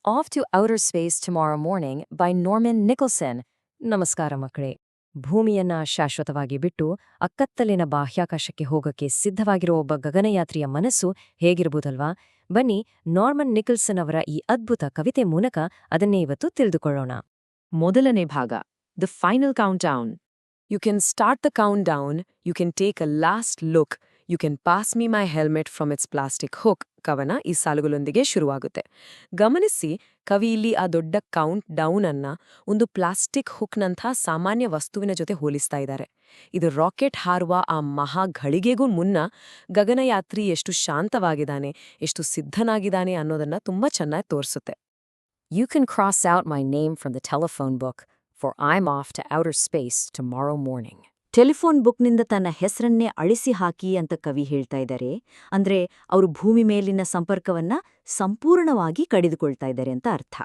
Off to Outer Space Tomorrow Morning by Norman Nicholson. ನಮಸ್ಕಾರ ಮಕ್ಕಳೇ. ಭೂಮಿಯನ್ನ ಶಾಶ್ವತವಾಗಿ ಬಿಟ್ಟು ಅಕ್ಕತ್ತಲಿನ ಬಾಹ್ಯಾಕಾಶಕ್ಕೆ ಹೋಗಕ್ಕೆ ಸಿದ್ಧವಾಗಿರೋ ಒಬ್ಬ ಗಗನಯಾತ್ರಿಯ ಮನಸ್ಸು ಹೇಗಿರಬಹುದಲ್ವಾ? ಬನ್ನಿ, ನಾರ್ಮನ್ ನಿಕಲ್ಸನ್ ಅವರ ಈ ಅದ್ಭುತ ಕವಿತೆ ಮೂಲಕ ಅದನ್ನೇ ಇವತ್ತು ತಿಳಿದುಕೊಳ್ಳೋಣ. ಮೊದಲನೇ ಭಾಗ, the final count down. You can start the countdown, you can take a last look, you can pass me my helmet from its plastic hook. ಕವನ ಈ ಸಾಲುಗಳೊಂದಿಗೆ ಶುರುವಾಗುತ್ತೆ. ಗಮನಿಸಿ, ಕವಿ ಇಲ್ಲಿ ಆ ದೊಡ್ಡ ಕೌಂಟ್ ಡೌನ್ ಅನ್ನ ಒಂದು ಪ್ಲಾಸ್ಟಿಕ್ ಹುಕ್ನಂಥ ಸಾಮಾನ್ಯ ವಸ್ತುವಿನ ಜೊತೆ ಹೋಲಿಸ್ತಾ ಇದ್ದಾರೆ. ಇದು ರಾಕೆಟ್ ಹಾರುವ ಆ ಮಹಾ ಘಳಿಗೆಗೂ ಮುನ್ನ ಗಗನಯಾತ್ರಿ ಎಷ್ಟು ಶಾಂತವಾಗಿದ್ದಾನೆ, ಎಷ್ಟು ಸಿದ್ಧನಾಗಿದ್ದಾನೆ ಅನ್ನೋದನ್ನ ತುಂಬಾ ಚೆನ್ನಾಗಿ ತೋರಿಸುತ್ತೆ. You can cross out my name from the telephone book, for I'm off to outer space tomorrow morning. Telephone ಬುಕ್ನಿಂದ ತನ್ನ ಹೆಸರನ್ನೇ ಅಳಿಸಿ ಹಾಕಿ ಅಂತ ಕವಿ ಹೇಳ್ತಾ ಇದ್ದಾರೆ. ಅಂದ್ರೆ ಅವರು ಭೂಮಿ ಮೇಲಿನ ಸಂಪರ್ಕವನ್ನ ಸಂಪೂರ್ಣವಾಗಿ ಕಡಿದುಕೊಳ್ತಾ ಇದ್ದಾರೆ ಅಂತ ಅರ್ಥ.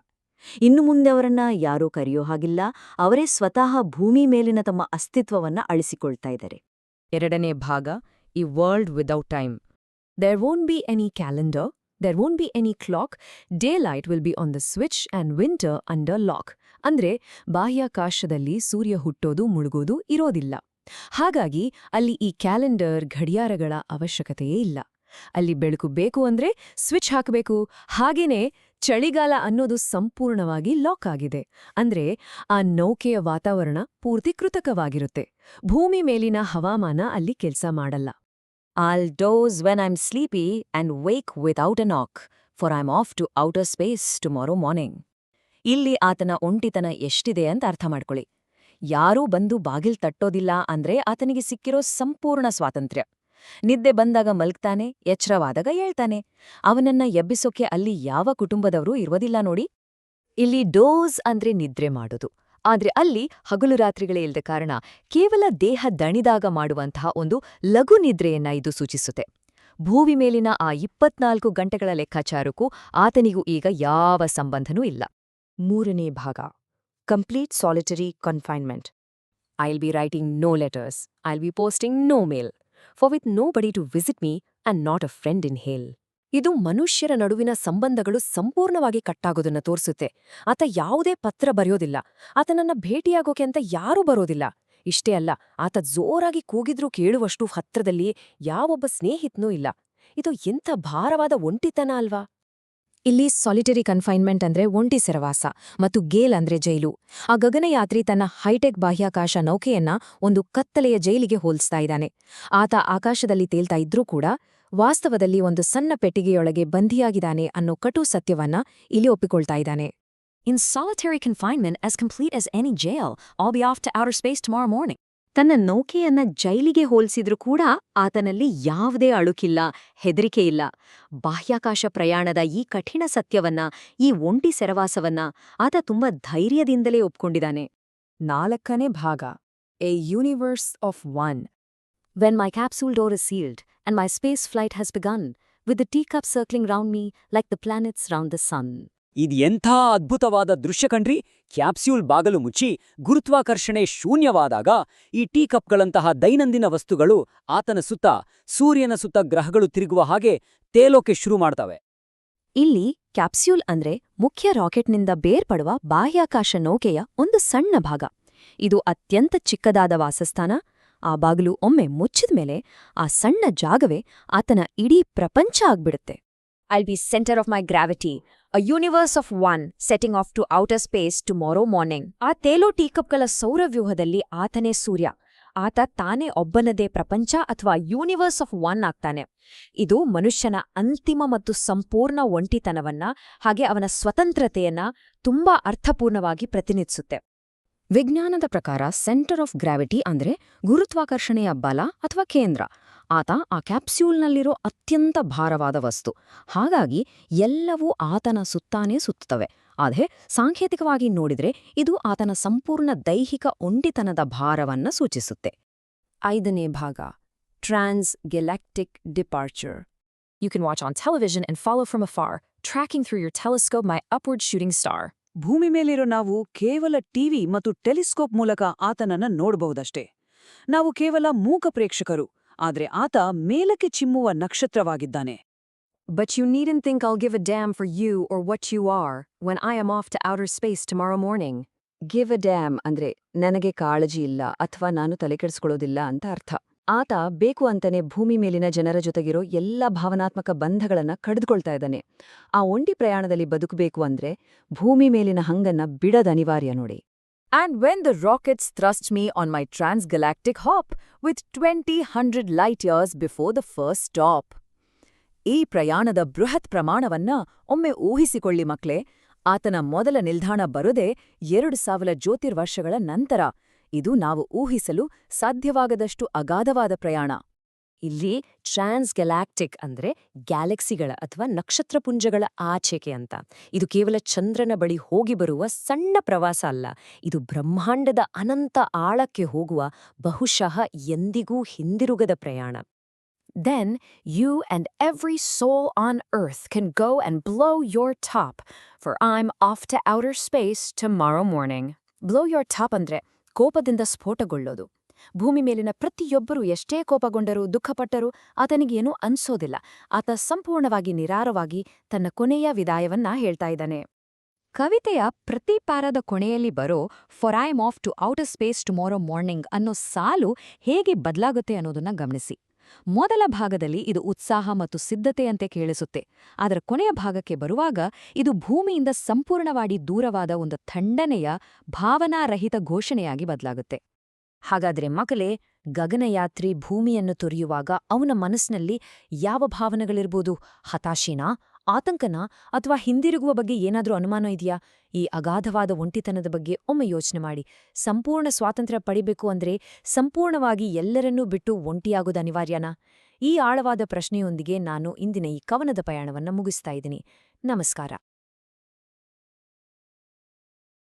ಇನ್ನು ಮುಂದೆ ಅವರನ್ನ ಯಾರೂ ಕರೆಯೋ ಹಾಗಿಲ್ಲ, ಅವರೇ ಸ್ವತಃ ಭೂಮಿ ಮೇಲಿನ ತಮ್ಮ ಅಸ್ತಿತ್ವವನ್ನ ಅಳಿಸಿಕೊಳ್ತಾ ಇದ್ದಾರೆ. ಎರಡನೇ ಭಾಗ, ಈ world without time. There won't be any calendar, there won't be any clock, daylight will be on the switch and winter under lock. ಅಂದ್ರೆ ಬಾಹ್ಯಾಕಾಶದಲ್ಲಿ ಸೂರ್ಯ ಹುಟ್ಟೋದು ಮುಳುಗೋದು ಇರೋದಿಲ್ಲ. ಹಾಗಾಗಿ ಅಲ್ಲಿ ಈ ಕ್ಯಾಲೆಂಡರ್, ಗಡಿಯಾರಗಳ ಅವಶ್ಯಕತೆಯೇ ಇಲ್ಲ. ಅಲ್ಲಿ ಬೆಳಕು ಬೇಕು ಅಂದ್ರೆ ಸ್ವಿಚ್ ಹಾಕಬೇಕು. ಹಾಗೇನೇ ಚಳಿಗಾಲ ಅನ್ನೋದು ಸಂಪೂರ್ಣವಾಗಿ ಲಾಕ್ ಆಗಿದೆ. ಅಂದ್ರೆ ಆ ನೌಕೆಯ ವಾತಾವರಣ ಪೂರ್ತಿ ಕೃತಕವಾಗಿರುತ್ತೆ. ಭೂಮಿ ಮೇಲಿನ ಹವಾಮಾನ ಅಲ್ಲಿ ಕೆಲ್ಸ ಮಾಡಲ್ಲ. I'll doze when I'm sleepy and wake without a knock, for I'm off to outer space tomorrow morning. ಇಲ್ಲಿ ಆತನ ಒಂಟಿತನ ಎಷ್ಟಿದೆ ಅಂತ ಅರ್ಥ ಮಾಡ್ಕೊಳ್ಳಿ. ಯಾರೂ ಬಂದು ಬಾಗಿಲ್ ತಟ್ಟೋದಿಲ್ಲ ಅಂದ್ರೆ ಆತನಿಗೆ ಸಿಕ್ಕಿರೋ ಸಂಪೂರ್ಣ ಸ್ವಾತಂತ್ರ್ಯ. ನಿದ್ದೆ ಬಂದಾಗ ಮಲ್ಗ್ತಾನೆ, ಎಚ್ಚರವಾದಾಗ ಏಳ್ತಾನೆ. ಅವನನ್ನ ಎಬ್ಬಿಸೋಕೆ ಅಲ್ಲಿ ಯಾವ ಕುಟುಂಬದವರೂ ಇರೋದಿಲ್ಲ ನೋಡಿ. ಇಲ್ಲಿ ಡೋಸ್ ಅಂದ್ರೆ ನಿದ್ರೆ ಮಾಡೋದು. ಆದ್ರೆ ಅಲ್ಲಿ ಹಗಲು ರಾತ್ರಿಗಳೇ ಇಲ್ಲದ ಕಾರಣ ಕೇವಲ ದೇಹ ದಣಿದಾಗ ಮಾಡುವಂತಹ ಒಂದು ಲಘು ನಿದ್ರೆಯನ್ನ ಇದು ಸೂಚಿಸುತ್ತೆ. ಭೂಮಿ ಮೇಲಿನ ಆ 24 ಗಂಟೆಗಳ ಲೆಕ್ಕಾಚಾರಕ್ಕೂ ಆತನಿಗೂ ಈಗ ಯಾವ ಸಂಬಂಧನೂ ಇಲ್ಲ. ಮೂರನೇ ಭಾಗ, complete solitary confinement. I'll be writing no letters, I'll be posting no mail, for with nobody to visit me and not a friend in hell. ಇದು ಮನುಷ್ಯರ ನಡುವಿನ ಸಂಬಂಧಗಳು ಸಂಪೂರ್ಣವಾಗಿ ಕಟ್ಟಾಗೋದನ್ನ ತೋರಿಸುತ್ತೆ. ಆತ ಯಾವುದೇ ಪತ್ರ ಬರೆಯೋದಿಲ್ಲ, ಆತನನ್ನ ಭೇಟಿಯಾಗೋಕೆ ಅಂತ ಯಾರೂ ಬರೋದಿಲ್ಲ. ಇಷ್ಟೇ ಅಲ್ಲ, ಆತ ಜೋರಾಗಿ ಕೂಗಿದ್ರೂ ಕೇಳುವಷ್ಟು ಹತ್ರದಲ್ಲಿ ಯಾವೊಬ್ಬ ಸ್ನೇಹಿತನೂ ಇಲ್ಲ. ಇದು ಎಂಥ ಭಾರವಾದ ಒಂಟಿತನ ಅಲ್ವಾ? ಇಲ್ಲಿ ಸಾಲಿಟರಿ ಕನ್ಫೈನ್ಮೆಂಟ್ ಅಂದ್ರೆ ಒಂಟಿ ಸೆರವಾಸ ಮತ್ತು ಗೇಲ್ ಅಂದ್ರೆ ಜೈಲು. ಆ ಗಗನಯಾತ್ರಿ ತನ್ನ ಹೈಟೆಕ್ ಬಾಹ್ಯಾಕಾಶ ನೌಕೆಯನ್ನ ಒಂದು ಕತ್ತಲೆಯ ಜೈಲಿಗೆ ಹೋಲಿಸ್ತಾ ಇದ್ದಾನೆ. ಆತ ಆಕಾಶದಲ್ಲಿ ತೇಲ್ತಾ ಇದ್ರೂ ಕೂಡ ವಾಸ್ತವದಲ್ಲಿ ಒಂದು ಸಣ್ಣ ಪೆಟ್ಟಿಗೆಯೊಳಗೆ ಬಂಧಿಯಾಗಿದ್ದಾನೆ ಅನ್ನೋ ಕಟು ಸತ್ಯವನ್ನ ಇಲ್ಲಿ ಒಪ್ಪಿಕೊಳ್ತಾ ಇದ್ದಾನೆ. In solitary confinement as complete as any jail, I'll be off to outer space tomorrow morning. ತನ್ನ ನೌಕೆಯನ್ನ ಜೈಲಿಗೆ ಹೋಲಿಸಿದ್ರೂ ಕೂಡ ಆತನಲ್ಲಿ ಯಾವುದೇ ಅಳುಕಿಲ್ಲ, ಹೆದರಿಕೆ ಇಲ್ಲ. ಬಾಹ್ಯಾಕಾಶ ಪ್ರಯಾಣದ ಈ ಕಠಿಣ ಸತ್ಯವನ್ನ, ಈ ಒಂಟಿ ಸೆರವಾಸವನ್ನ ಆತ ತುಂಬಾ ಧೈರ್ಯದಿಂದಲೇ ಒಪ್ಕೊಂಡಿದ್ದಾನೆ. ನಾಲ್ಕನೇ ಭಾಗ, A universe of one. When my capsule door is sealed and my space flight has begun, with the teacup circling round me like the planets round the sun. ಇದು ಎಂಥ ಅದ್ಭುತವಾದ ದೃಶ್ಯ ಕಣ್ರಿ. ಕ್ಯಾಪ್ಸ್ಯೂಲ್ ಬಾಗಲು ಮುಚ್ಚಿ ಗುರುತ್ವಾಕರ್ಷಣೆ ಶೂನ್ಯವಾದಾಗ ಈ ಟೀ ಕಪ್ಗಳಂತಹ ದೈನಂದಿನ ವಸ್ತುಗಳು ಆತನ ಸುತ್ತ, ಸೂರ್ಯನ ಸುತ್ತ ಗ್ರಹಗಳು ತಿರುಗುವ ಹಾಗೆ ತೇಲೋಕೆ ಶುರು ಮಾಡ್ತವೆ. ಇಲ್ಲಿ ಕ್ಯಾಪ್ಸ್ಯೂಲ್ ಅಂದ್ರೆ ಮುಖ್ಯ ರಾಕೆಟ್ನಿಂದ ಬೇರ್ಪಡುವ ಬಾಹ್ಯಾಕಾಶ ನೌಕೆಯ ಒಂದು ಸಣ್ಣ ಭಾಗ. ಇದು ಅತ್ಯಂತ ಚಿಕ್ಕದಾದ ವಾಸಸ್ಥಾನ. ಆ ಬಾಗಿಲು ಒಮ್ಮೆ ಮುಚ್ಚಿದ್ಮೇಲೆ ಆ ಸಣ್ಣ ಜಾಗವೇ ಆತನ ಇಡೀ ಪ್ರಪಂಚ ಆಗ್ಬಿಡುತ್ತೆ. I'll be center of my gravity, a universe of one, setting off to outer space tomorrow morning. ಆ ತೇಲೋ ಟೀಕಪ್ಗಳ ಸೌರವ್ಯೂಹದಲ್ಲಿ ಆತನೇ ಸೂರ್ಯ. ಆತ ತಾನೇ ಒಬ್ಬನದೇ ಪ್ರಪಂಚ ಅಥವಾ ಯೂನಿವರ್ಸ್ ಆಫ್ ಒನ್ ಆಗ್ತಾನೆ. ಇದು ಮನುಷ್ಯನ ಅಂತಿಮ ಮತ್ತು ಸಂಪೂರ್ಣ ಒಂಟಿತನವನ್ನ, ಹಾಗೆ ಅವನ ಸ್ವತಂತ್ರತೆಯನ್ನ ತುಂಬಾ ಅರ್ಥಪೂರ್ಣವಾಗಿ ಪ್ರತಿನಿಧಿಸುತ್ತೆ. ವಿಜ್ಞಾನದ ಪ್ರಕಾರ ಸೆಂಟರ್ ಆಫ್ ಗ್ರಾವಿಟಿ ಅಂದ್ರೆ ಗುರುತ್ವಾಕರ್ಷಣೆಯ ಬಲ ಅಥವಾ ಕೇಂದ್ರ. ಆತ ಆ ಕ್ಯಾಪ್ಸ್ಯೂಲ್ನಲ್ಲಿರೋ ಅತ್ಯಂತ ಭಾರವಾದ ವಸ್ತು. ಹಾಗಾಗಿ ಎಲ್ಲವೂ ಆತನ ಸುತ್ತಾನೇ ಸುತ್ತುತ್ತವೆ. ಆದರೆ ಸಾಂಕೇತಿಕವಾಗಿ ನೋಡಿದ್ರೆ ಇದು ಆತನ ಸಂಪೂರ್ಣ ದೈಹಿಕ ಒಂಟಿತನದ ಭಾರವನ್ನ ಸೂಚಿಸುತ್ತೆ. ಐದನೇ ಭಾಗ, ಟ್ರಾನ್ಸ್ ಗೆಲಾಕ್ಟಿಕ್ departure. You can watch on television and follow from afar, tracking through your telescope my upward shooting star. ಭೂಮಿ ಮೇಲಿರೋ ನಾವು ಕೇವಲ ಟಿವಿ ಮತ್ತು ಟೆಲಿಸ್ಕೋಪ್ ಮೂಲಕ ಆತನನ್ನ ನೋಡಬಹುದಷ್ಟೇ. ನಾವು ಕೇವಲ ಮೂಕ ಪ್ರೇಕ್ಷಕರು, ಆದ್ರೆ ಆತ ಮೇಲಕ್ಕೆ ಚಿಮ್ಮುವ ನಕ್ಷತ್ರವಾಗಿದ್ದಾನೆ. But you needn't think I'll give a damn for you or what you are when I am off to outer space tomorrow morning. Give a dam ಅಂದ್ರೆ ನನಗೆ ಕಾಳಜಿ ಇಲ್ಲ ಅಥವಾ ನಾನು ತಲೆಕೆಡಿಸ್ಕೊಳ್ಳೋದಿಲ್ಲ ಅಂತ ಅರ್ಥ. ಆತ ಬೇಕು ಅಂತಾನೆ ಭೂಮಿ ಮೇಲಿನ ಜನರ ಜೊತೆಗಿರೋ ಎಲ್ಲ ಭಾವನಾತ್ಮಕ ಬಂಧಗಳನ್ನ ಕಡಿದುಕೊಳ್ತಾ ಇದ್ದಾನೆ. ಆ ಒಂಟಿ ಪ್ರಯಾಣದಲ್ಲಿ ಬದುಕಬೇಕು ಅಂದ್ರೆ ಭೂಮಿ ಮೇಲಿನ ಹಂಗನ್ನ ಬಿಡದ ಅನಿವಾರ್ಯ ನೋಡಿ. And when the rockets thrust me on my transgalactic hop with 20,000 light years before the first stop. ಈ ಪ್ರಯಾಣದ ಬೃಹತ್ ಪ್ರಮಾಣವನ್ನ ಒಮ್ಮೆ ಊಹಿಸಿಕೊಳ್ಳಿ ಮಕ್ಳೇ. ಆತನ ಮೊದಲ ನಿಲ್ದಾಣ ಬರೋದೇ 2,000 ಜ್ಯೋತಿರ್ವರ್ಷಗಳ ನಂತರ. ಇದು ನಾವು ಊಹಿಸಲು ಸಾಧ್ಯವಾಗದಷ್ಟು ಅಗಾಧವಾದ ಪ್ರಯಾಣ. ಇಲ್ಲಿ ಟ್ರಾನ್ಸ್ಗ್ಯಾಲಾಕ್ಟಿಕ್ ಅಂದ್ರೆ ಗ್ಯಾಲಕ್ಸಿಗಳ ಅಥವಾ ನಕ್ಷತ್ರಪುಂಜಗಳ ಆಚೆಗೆ ಅಂತ. ಇದು ಕೇವಲ ಚಂದ್ರನ ಬಳಿ ಹೋಗಿ ಬರುವ ಸಣ್ಣ ಪ್ರವಾಸ ಅಲ್ಲ, ಇದು ಬ್ರಹ್ಮಾಂಡದ ಅನಂತ ಆಳಕ್ಕೆ ಹೋಗುವ ಬಹುಶಃ ಎಂದಿಗೂ ಹಿಂದಿರುಗದ ಪ್ರಯಾಣ. Then you and every soul on Earth can go and blow your top, for I'm off to outer space tomorrow morning. Blow your top ಅಂದ್ರೆ ಕೋಪದಿಂದ ಸ್ಫೋಟಗೊಳ್ಳೋದು. ಭೂಮಿ ಮೇಲಿನ ಪ್ರತಿಯೊಬ್ಬರೂ ಎಷ್ಟೇ ಕೋಪಗೊಂಡರೂ ದುಃಖಪಟ್ಟರೂ ಆತನಿಗೇನೂ ಅನ್ಸೋದಿಲ್ಲ. ಆತ ಸಂಪೂರ್ಣವಾಗಿ ನಿರಾರವಾಗಿ ತನ್ನ ಕೊನೆಯ ವಿದಾಯವನ್ನ ಹೇಳ್ತಾ ಇದ್ದಾನೆ. ಕವಿತೆಯ ಪ್ರತಿ ಪ್ಯಾರಾದ ಕೊನೆಯಲ್ಲಿ ಬರೋ for I am off to outer space tomorrow morning ಅನ್ನೋ ಸಾಲು ಹೇಗೆ ಬದಲಾಗುತ್ತೆ ಅನ್ನೋದನ್ನ ಗಮನಿಸಿ. ಮೊದಲ ಭಾಗದಲ್ಲಿ ಇದು ಉತ್ಸಾಹ ಮತ್ತು ಸಿದ್ಧತೆಯಂತೆ ಕೇಳಿಸುತ್ತೆ, ಅದರ ಕೊನೆಯ ಭಾಗಕ್ಕೆ ಬರುವಾಗ ಇದು ಭೂಮಿಯಿಂದ ಸಂಪೂರ್ಣವಾಗಿ ದೂರವಾದ ಒಂದು ಥಂಡನೆಯ ಭಾವನಾರಹಿತ ಘೋಷಣೆಯಾಗಿ ಬದಲಾಗುತ್ತೆ. ಹಾಗಾದ್ರೆ ಮಕಲೇ, ಗಗನಯಾತ್ರಿ ಭೂಮಿಯನ್ನು ತೊರೆಯುವಾಗ ಅವನ ಮನಸ್ಸಿನಲ್ಲಿ ಯಾವ ಭಾವನೆಗಳಿರ್ಬೋದು? ಹತಾಶೆನಾ, ಆತಂಕನಾ, ಅಥವಾ ಹಿಂದಿರುಗುವ ಬಗ್ಗೆ ಏನಾದ್ರೂ ಅನುಮಾನ ಇದೆಯಾ? ಈ ಅಗಾಧವಾದ ಒಂಟಿತನದ ಬಗ್ಗೆ ಒಮ್ಮೆ ಯೋಚನೆ ಮಾಡಿ. ಸಂಪೂರ್ಣ ಸ್ವಾತಂತ್ರ್ಯ ಪಡಿಬೇಕು ಅಂದ್ರೆ ಸಂಪೂರ್ಣವಾಗಿ ಎಲ್ಲರನ್ನೂ ಬಿಟ್ಟು ಒಂಟಿಯಾಗೋದು ಅನಿವಾರ್ಯನಾ? ಈ ಆಳವಾದ ಪ್ರಶ್ನೆಯೊಂದಿಗೆ ನಾನು ಇಂದಿನ ಈ ಕವನದ ಪಯಣವನ್ನ ಮುಗಿಸ್ತಾ ಇದ್ದೀನಿ. ನಮಸ್ಕಾರ.